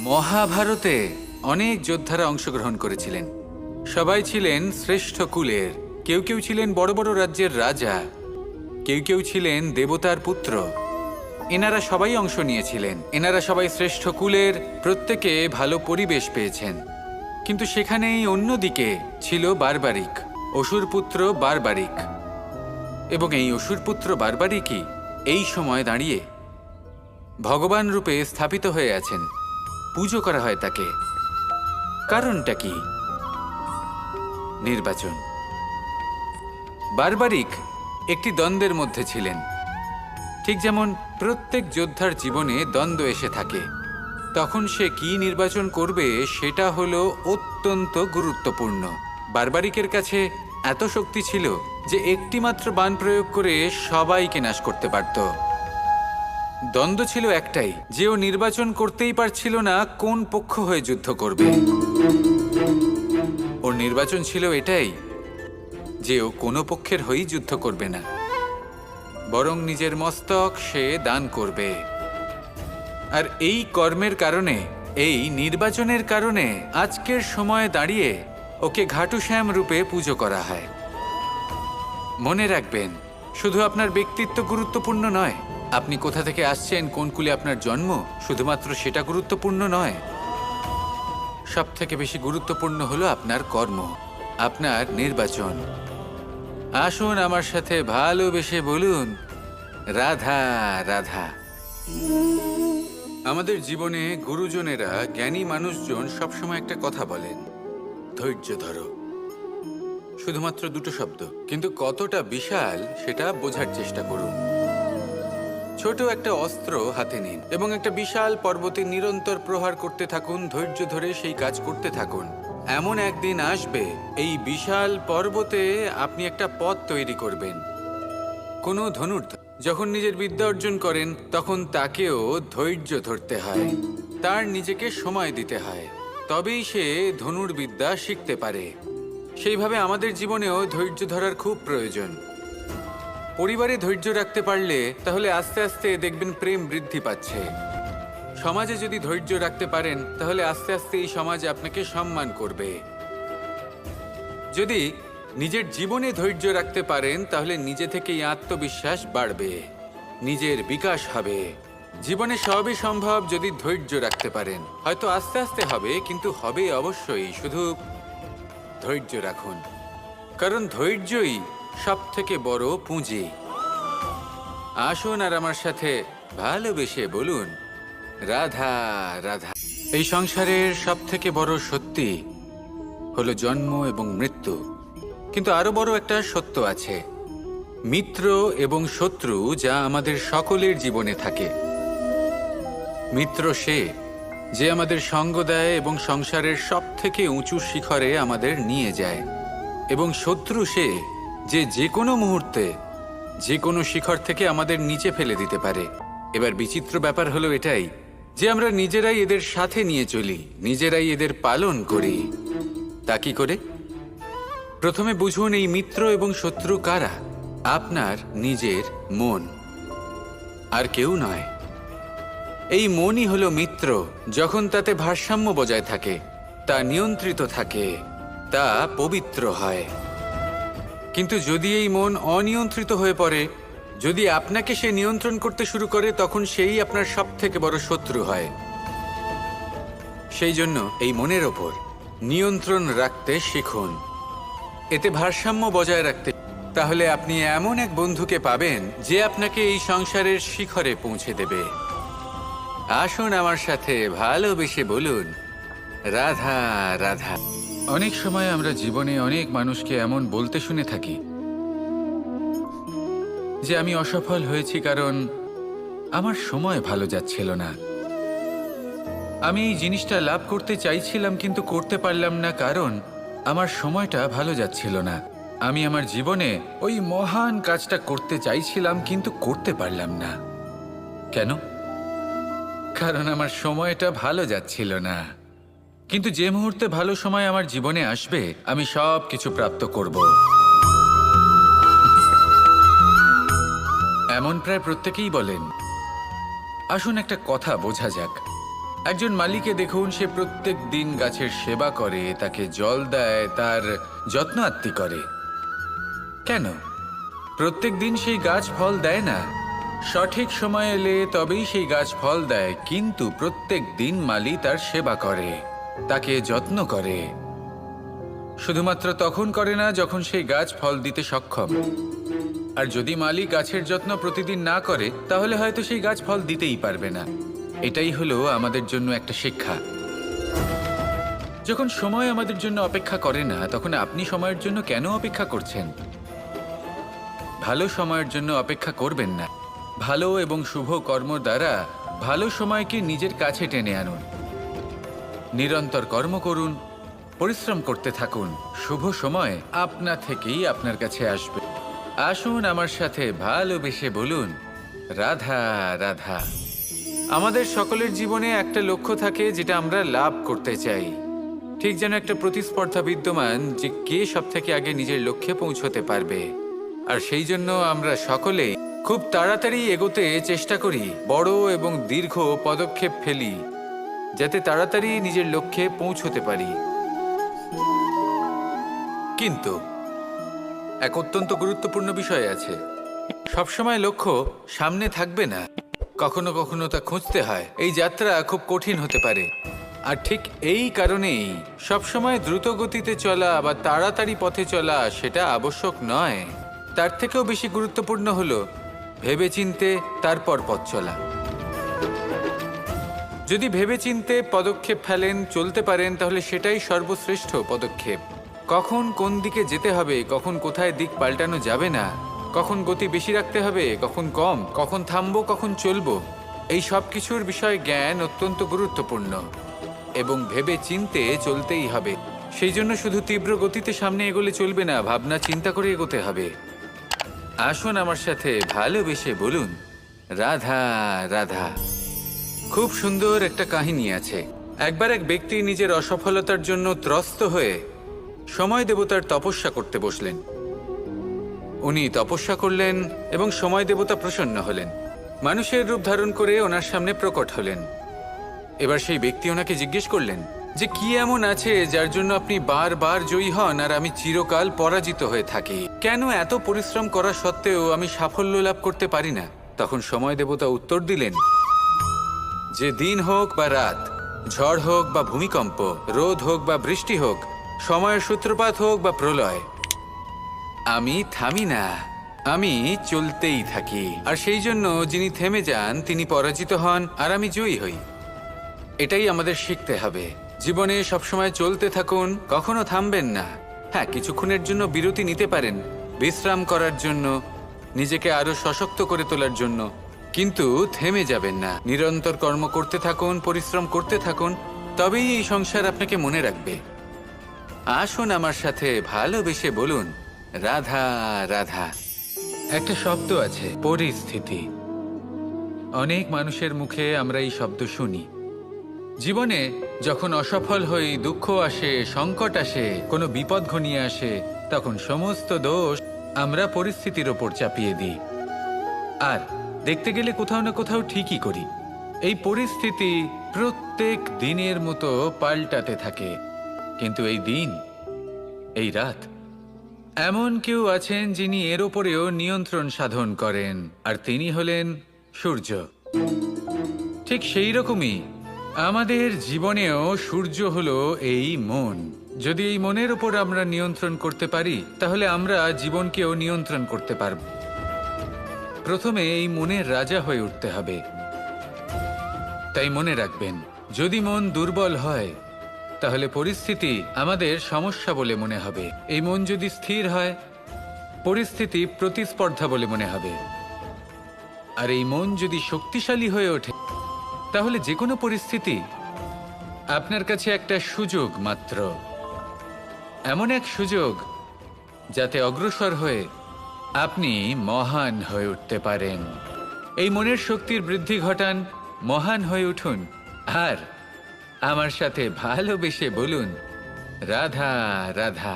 মহাভারতে অনেক যোদ্ধারা অংশগ্রহণ করেছিলেন। সবাই ছিলেন শ্রেষ্ঠ কুলের। কেউ কেউ ছিলেন বড় বড় রাজ্যের রাজা, কেউ কেউ ছিলেন দেবতার পুত্র। এনারা সবাই অংশ নিয়েছিলেন। এনারা সবাই শ্রেষ্ঠ কুলের, প্রত্যেকে ভালো পরিবেশ পেয়েছেন। কিন্তু সেখানেই অন্যদিকে ছিল বারবারিক, অসুরপুত্র বারবারিক। এবং এই অসুরপুত্র বারবারিকই এই সময় দাঁড়িয়ে ভগবান রূপে স্থাপিত হয়ে আছেন। পুজো করা হয় তাকে। কারণটা কি? নির্বাচন। বারবারিক একটি দ্বন্দ্বের মধ্যে ছিলেন। ঠিক যেমন প্রত্যেক যোদ্ধার জীবনে দ্বন্দ্ব এসে থাকে, তখন সে কি নির্বাচন করবে সেটা হলো অত্যন্ত গুরুত্বপূর্ণ। বারবারিকের কাছে এত শক্তি ছিল যে একটি মাত্র বাণ প্রয়োগ করে সবাইকে নাশ করতে পারত। দ্বন্দ্ব ছিল একটাই, যে ও নির্বাচন করতেই পারছিল না কোন পক্ষ হয়ে যুদ্ধ করবে। ওর নির্বাচন ছিল এটাই যে ও কোনো পক্ষের হয়েই যুদ্ধ করবে না, বরং নিজের মস্তক সে দান করবে। আর এই কর্মের কারণে, এই নির্বাচনের কারণে আজকের সময়ে দাঁড়িয়ে ওকে ঘাটুশ্যাম রূপে পুজো করা হয়। মনে রাখবেন, শুধু আপনার ব্যক্তিত্ব গুরুত্বপূর্ণ নয়, আপনি কোথা থেকে আসছেন, কোন কুলে আপনার জন্ম, শুধুমাত্র সেটা গুরুত্বপূর্ণ নয়। সব থেকে বেশি গুরুত্বপূর্ণ হলো আপনার কর্ম, আপনার নির্বাচন। আসুন আমার সাথে ভালোবেসে বলুন, রাধা রাধা। আমাদের জীবনে গুরুজনেরা, জ্ঞানী মানুষজন সবসময় একটা কথা বলেন, ধৈর্য ধরো। শুধুমাত্র দুটো শব্দ, কিন্তু কতটা বিশাল সেটা বোঝার চেষ্টা করুন। ছোট একটা অস্ত্র হাতে নিন এবং একটা বিশাল পর্বতে নিরন্তর প্রহার করতে থাকুন। ধৈর্য ধরে সেই কাজ করতে থাকুন। এমন একদিন আসবে, এই বিশাল পর্বতে আপনি একটা পথ তৈরি করবেন। কোনো ধনুর্ধর যখন নিজের বিদ্যা অর্জন করেন, তখন তাকেও ধৈর্য ধরতে হয়, তার নিজেকে সময় দিতে হয়, তবেই সে ধনুর্বিদ্যা শিখতে পারে। সেইভাবে আমাদের জীবনেও ধৈর্য ধরার খুব প্রয়োজন। পরিবারে ধৈর্য রাখতে পারলে তাহলে আস্তে আস্তে দেখবেন প্রেম বৃদ্ধি পাচ্ছে। সমাজে যদি ধৈর্য রাখতে পারেন, তাহলে আস্তে আস্তে এই সমাজ আপনাকে সম্মান করবে। যদি নিজের জীবনে ধৈর্য রাখতে পারেন, তাহলে নিজে থেকেই আত্মবিশ্বাস বাড়বে, নিজের বিকাশ হবে। জীবনে সবই সম্ভব যদি ধৈর্য রাখতে পারেন। হয়তো আস্তে আস্তে হবে, কিন্তু হবে অবশ্যই। শুধু ধৈর্য রাখুন, কারণ ধৈর্যই সব থেকে বড় পুঁজি। আসুন আর আমার সাথে ভালোবেসে বলুন, রাধা রাধা। এই সংসারের সব থেকে বড় সত্যি হলো জন্ম এবং মৃত্যু, কিন্তু আরো বড় একটা সত্য আছে, মিত্র এবং শত্রু, যা আমাদের সকলের জীবনে থাকে। মিত্র সে যে আমাদের সঙ্গ দেয় এবং সংসারের সব থেকে উঁচু শিখরে আমাদের নিয়ে যায়, এবং শত্রু সে যে যে কোনো মুহূর্তে যে কোনো শিখর থেকে আমাদের নিচে ফেলে দিতে পারে। এবার বিচিত্র ব্যাপার হলো এটাই যে আমরা নিজেরাই এদের সাথে নিয়ে চলি, নিজেরাই এদের পালন করি। তা কি করে? প্রথমে বুঝুন, এই মিত্র এবং শত্রু কারা? আপনার নিজের মন, আর কেউ নয়। এই মনই হলো মিত্র। যখন তাতে ভারসাম্য বজায় থাকে, তা নিয়ন্ত্রিত থাকে, তা পবিত্র হয়। কিন্তু যদি এই মন অনিয়ন্ত্রিত হয়ে পড়ে, যদি আপনাকে সে নিয়ন্ত্রণ করতে শুরু করে, তখন সেই আপনার সব থেকে বড় শত্রু হয়। সেই জন্য এই মনের ওপর নিয়ন্ত্রণ রাখতে শিখুন, এতে ভারসাম্য বজায় রাখতে। তাহলে আপনি এমন এক বন্ধুকে পাবেন যে আপনাকে এই সংসারের শিখরে পৌঁছে দেবে। আসুন আমার সাথে ভালোবেসে বলুন, রাধা রাধা। অনেক সময় আমরা জীবনে অনেক মানুষকে এমন বলতে শুনে থাকি যে আমি অসফল হয়েছি কারণ আমার সময় ভালো যাচ্ছিল না। আমি এই জিনিসটা লাভ করতে চাইছিলাম কিন্তু করতে পারলাম না কারণ আমার সময়টা ভালো যাচ্ছিল না। আমি আমার জীবনে ওই মহান কাজটা করতে চাইছিলাম কিন্তু করতে পারলাম না। কেন? কারণ আমার সময়টা ভালো যাচ্ছিল না। কিন্তু যে মুহূর্তে ভালো সময় আমার জীবনে আসবে, আমি সব কিছু প্রাপ্ত করব। এমন প্রায় প্রত্যেকেই বলেন। আসুন একটা কথা বোঝা যাক, একজন মালিকে দেখুন, সে প্রত্যেক দিন গাছের সেবা করে, তাকে জল দেয়, তার যত্ন আত্তি করে। কেন? প্রত্যেক দিন সেই গাছ ফল দেয় না। সঠিক সময় এলে তবেই সেই গাছ ফল দেয়, কিন্তু প্রত্যেক দিন মালি তার সেবা করে, তাকে যত্ন করে। শুধুমাত্র তখন করে না যখন সেই গাছ ফল দিতে সক্ষম। আর যদি মালি গাছের যত্ন প্রতিদিন না করে, তাহলে হয়তো সেই গাছ ফল দিতেই পারবে না। এটাই হলো আমাদের জন্য একটা শিক্ষা। যখন সময় আমাদের জন্য অপেক্ষা করে না, তখন আপনি সময়ের জন্য কেন অপেক্ষা করছেন? ভালো সময়ের জন্য অপেক্ষা করবেন না। ভালো এবং শুভ কর্ম দ্বারা ভালো সময়কে নিজের কাছে টেনে আনুন। নিরন্তর কর্ম করুন, পরিশ্রম করতে থাকুন। শুভ সময় আপনা থেকেই আপনার কাছে আসবে। আসুন আমার সাথে ভালোবেসে বলুন, রাধা রাধা। আমাদের সকলের জীবনে একটা লক্ষ্য থাকে যেটা আমরা লাভ করতে চাই। ঠিক যেন একটা প্রতিস্পর্ধা বিদ্যমান যে কে সবথেকে আগে নিজের লক্ষ্যে পৌঁছতে পারবে। আর সেই জন্য আমরা সকলেই খুব তাড়াতাড়ি এগোতে চেষ্টা করি, বড় এবং দীর্ঘ পদক্ষেপ ফেলি, যাতে তাড়াতাড়ি নিজের লক্ষ্যে পৌঁছতে পারি। কিন্তু এক অত্যন্ত গুরুত্বপূর্ণ বিষয় আছে। সবসময় লক্ষ্য সামনে থাকবে না, কখনো কখনো তা খুঁজতে হয়। এই যাত্রা খুব কঠিন হতে পারে। আর ঠিক এই কারণেই সবসময় দ্রুত গতিতে চলা বা তাড়াতাড়ি পথে চলা সেটা আবশ্যক নয়। তার থেকেও বেশি গুরুত্বপূর্ণ হলো ভেবেচিন্তে তারপর পথ চলা। যদি ভেবেচিন্তে পদক্ষেপ ফেলেন, চলতে পারেন, তাহলে সেটাই সর্বশ্রেষ্ঠ পদক্ষেপ। কখন কোন দিকে যেতে হবে, কখন কোথায় দিক পাল্টানো যাবে না, কখন গতি বেশি রাখতে হবে, কখন কম, কখন থামবো, কখন চলবো, এই সব কিছুর বিষয়ে জ্ঞান অত্যন্ত গুরুত্বপূর্ণ এবং ভেবে চিন্তে চলতেই হবে। সেই জন্য শুধু তীব্র গতিতে সামনে এগোলে চলবে না, ভাবনা চিন্তা করে এগোতে হবে। আসুন আমার সাথে ভালোবেসে বলুন, রাধা রাধা। খুব সুন্দর একটা কাহিনী আছে। একবার এক ব্যক্তি নিজের অসফলতার জন্য ত্রস্ত হয়ে সময় দেবতার তপস্যা করতে বসলেন। উনি তপস্যা করলেন এবং সময় দেবতা প্রসন্ন হলেন, মানুষের রূপ ধারণ করে ওনার সামনে প্রকট হলেন। এবার সেই ব্যক্তি ওনাকে জিজ্ঞেস করলেন যে কি এমন আছে যার জন্য আপনি বারবার জয়ী হন আর আমি চিরকাল পরাজিত হয়ে থাকি? কেন এত পরিশ্রম করা সত্ত্বেও আমি সাফল্য লাভ করতে পারি না? তখন সময় দেবতা উত্তর দিলেন যে দিন হোক বা রাত, ঝড় হোক বা ভূমিকম্প, রোদ হোক বা বৃষ্টি হোক, সময়ের সূত্রপাত হোক বা প্রলয়, আমি থামি না, আমি চলতেই থাকি। আর সেই জন্য যিনি থেমে যান তিনি পরাজিত হন আর আমি জয়ী হই। এটাই আমাদের শিখতে হবে। জীবনে সবসময় চলতে থাকুন, কখনো থামবেন না। হ্যাঁ, কিছুক্ষণের জন্য বিরতি নিতে পারেন, বিশ্রাম করার জন্য, নিজেকে আরো সশক্ত করে তোলার জন্য, কিন্তু থেমে যাবেন না। নিরন্তর কর্ম করতে থাকুন, পরিশ্রম করতে থাকুন, তবেই এই সংসার আপনাকে মনে রাখবে। আসুন আমার সাথে ভালোবেসে বলুন, রাধা রাধা। একটা শব্দ আছে, পরিস্থিতি। অনেক মানুষের মুখে আমরা এই শব্দ শুনি। জীবনে যখন অসফল হই, দুঃখ আসে, সংকট আসে, কোনো বিপদ ঘনিয়ে আসে, তখন সমস্ত দোষ আমরা পরিস্থিতির ওপর চাপিয়ে দিই। আর দেখতে গেলে কোথাও না কোথাও ঠিকই করি। এই পরিস্থিতি প্রত্যেক দিনের মতো পাল্টাতে থাকে, কিন্তু এই দিন, এই রাত, এমন কেউ আছেন যিনি এর ওপরেও নিয়ন্ত্রণ সাধন করেন, আর তিনি হলেন সূর্য। ঠিক সেই রকমই আমাদের জীবনেও সূর্য হলো এই মন। যদি এই মনের ওপর আমরা নিয়ন্ত্রণ করতে পারি, তাহলে আমরা জীবনকেও নিয়ন্ত্রণ করতে পারব। প্রথমে এই মনের রাজা হয়ে উঠতে হবে। তাই মনে রাখবেন, যদি মন দুর্বল হয়, তাহলে পরিস্থিতি আমাদের সমস্যা বলে মনে হবে। এই মন যদি স্থির হয়, পরিস্থিতি প্রতিস্পর্ধা বলে মনে হবে। আর এই মন যদি শক্তিশালী হয়ে ওঠে, তাহলে যে কোনো পরিস্থিতি আপনার কাছে একটা সুযোগ মাত্র। এমন এক সুযোগ যাতে অগ্রসর হয়ে আপনি মহান হয়ে উঠতে পারেন। এই মনের শক্তির বৃদ্ধি ঘটান, মহান হয়ে উঠুন, আর আমার সাথে ভালোবেসে বলুন, রাধা রাধা।